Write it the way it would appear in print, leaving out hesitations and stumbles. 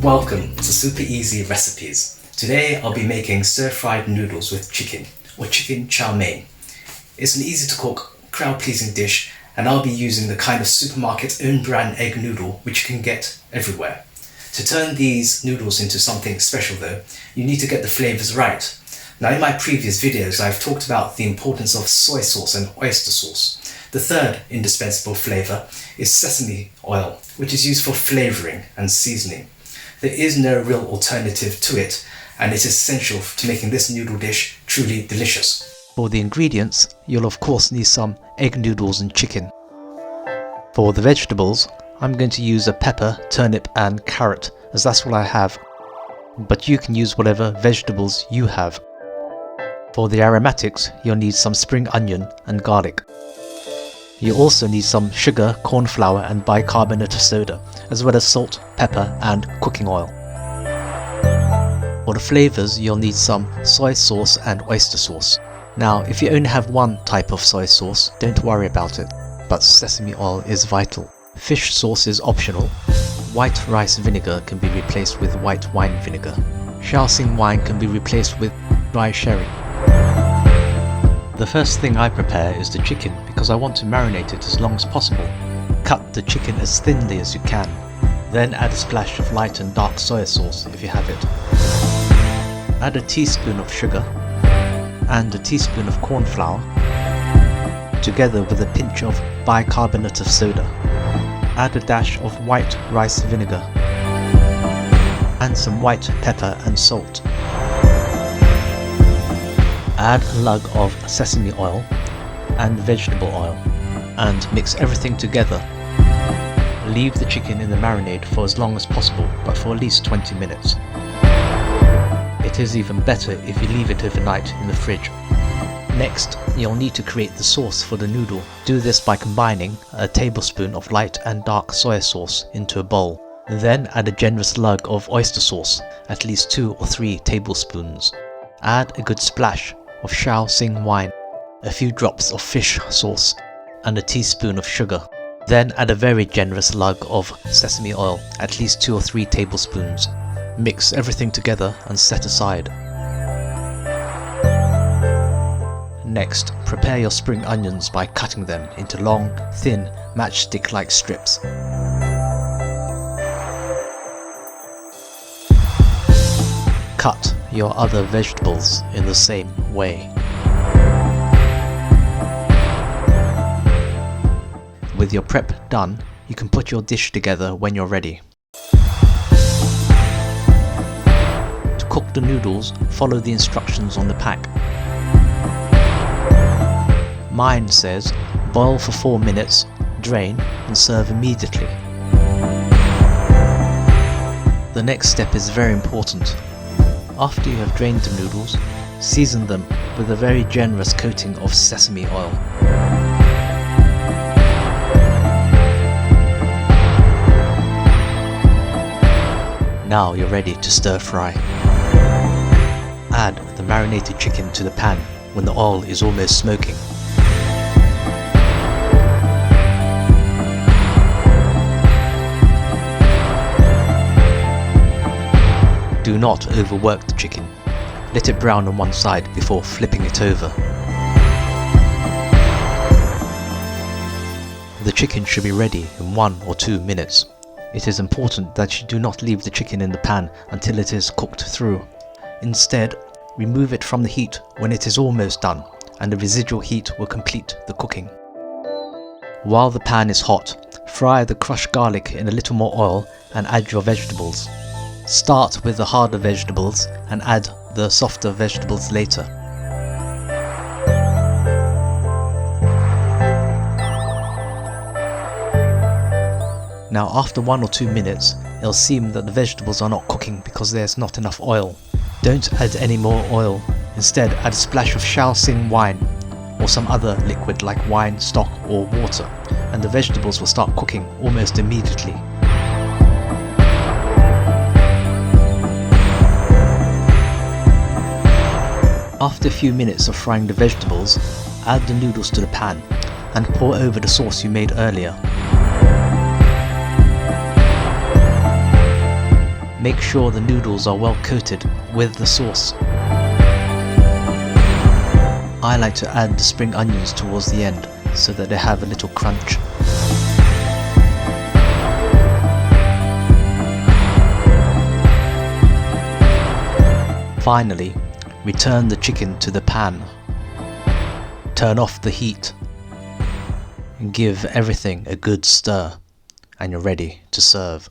Welcome to Super Easy Recipes. Today I'll be making stir-fried noodles with chicken, or chicken chow mein. It's an easy to cook, crowd-pleasing dish, and I'll be using the kind of supermarket own brand egg noodle which you can get everywhere. To turn these noodles into something special though, you need to get the flavours right. Now in my previous videos I've talked about the importance of soy sauce and oyster sauce. The third indispensable flavour is sesame oil, which is used for flavouring and seasoning. There is no real alternative to it, and it is essential to making this noodle dish truly delicious. For the ingredients, you'll of course need some egg noodles and chicken. For the vegetables, I'm going to use a pepper, turnip and carrot, as that's what I have, but you can use whatever vegetables you have. For the aromatics, you'll need some spring onion and garlic. You also need some sugar, corn flour and bicarbonate of soda, as well as salt, pepper and cooking oil. For the flavours, you'll need some soy sauce and oyster sauce. Now, if you only have one type of soy sauce, don't worry about it, but sesame oil is vital. Fish sauce is optional. White rice vinegar can be replaced with white wine vinegar. Shaoxing wine can be replaced with dry sherry. The first thing I prepare is the chicken because I want to marinate it as long as possible. Cut the chicken as thinly as you can. Then add a splash of light and dark soy sauce if you have it. Add a teaspoon of sugar and a teaspoon of corn flour, together with a pinch of bicarbonate of soda. Add a dash of white rice vinegar and some white pepper and salt. Add a lug of sesame oil and vegetable oil and mix everything together. Leave the chicken in the marinade for as long as possible, but for at least 20 minutes. It is even better if you leave it overnight in the fridge. Next, you'll need to create the sauce for the noodle. Do this by combining a tablespoon of light and dark soy sauce into a bowl. Then add a generous lug of oyster sauce, at least 2 or 3 tablespoons. Add a good splash of Shaoxing wine, a few drops of fish sauce and a teaspoon of sugar. Then add a very generous lug of sesame oil, at least 2 or 3 tablespoons. Mix everything together and set aside. Next, prepare your spring onions by cutting them into long, thin, matchstick-like strips. Cut your other vegetables in the same way. With your prep done, you can put your dish together when you're ready. To cook the noodles, follow the instructions on the pack. Mine says, boil for 4 minutes, drain and serve immediately. The next step is very important. After you have drained the noodles, season them with a very generous coating of sesame oil. Now you're ready to stir fry. Add the marinated chicken to the pan when the oil is almost smoking. Do not overwork the chicken. Let it brown on one side before flipping it over. The chicken should be ready in 1 or 2 minutes. It is important that you do not leave the chicken in the pan until it is cooked through. Instead, remove it from the heat when it is almost done, and the residual heat will complete the cooking. While the pan is hot, fry the crushed garlic in a little more oil and add your vegetables. Start with the harder vegetables and add the softer vegetables later. Now after 1 or 2 minutes, it'll seem that the vegetables are not cooking because there's not enough oil. Don't add any more oil. Instead, add a splash of Shaoxing wine or some other liquid like wine, stock or water, and the vegetables will start cooking almost immediately. After a few minutes of frying the vegetables, add the noodles to the pan and pour over the sauce you made earlier. Make sure the noodles are well coated with the sauce. I like to add the spring onions towards the end so that they have a little crunch. Finally, return the chicken to the pan. Turn off the heat and give everything a good stir, and you're ready to serve.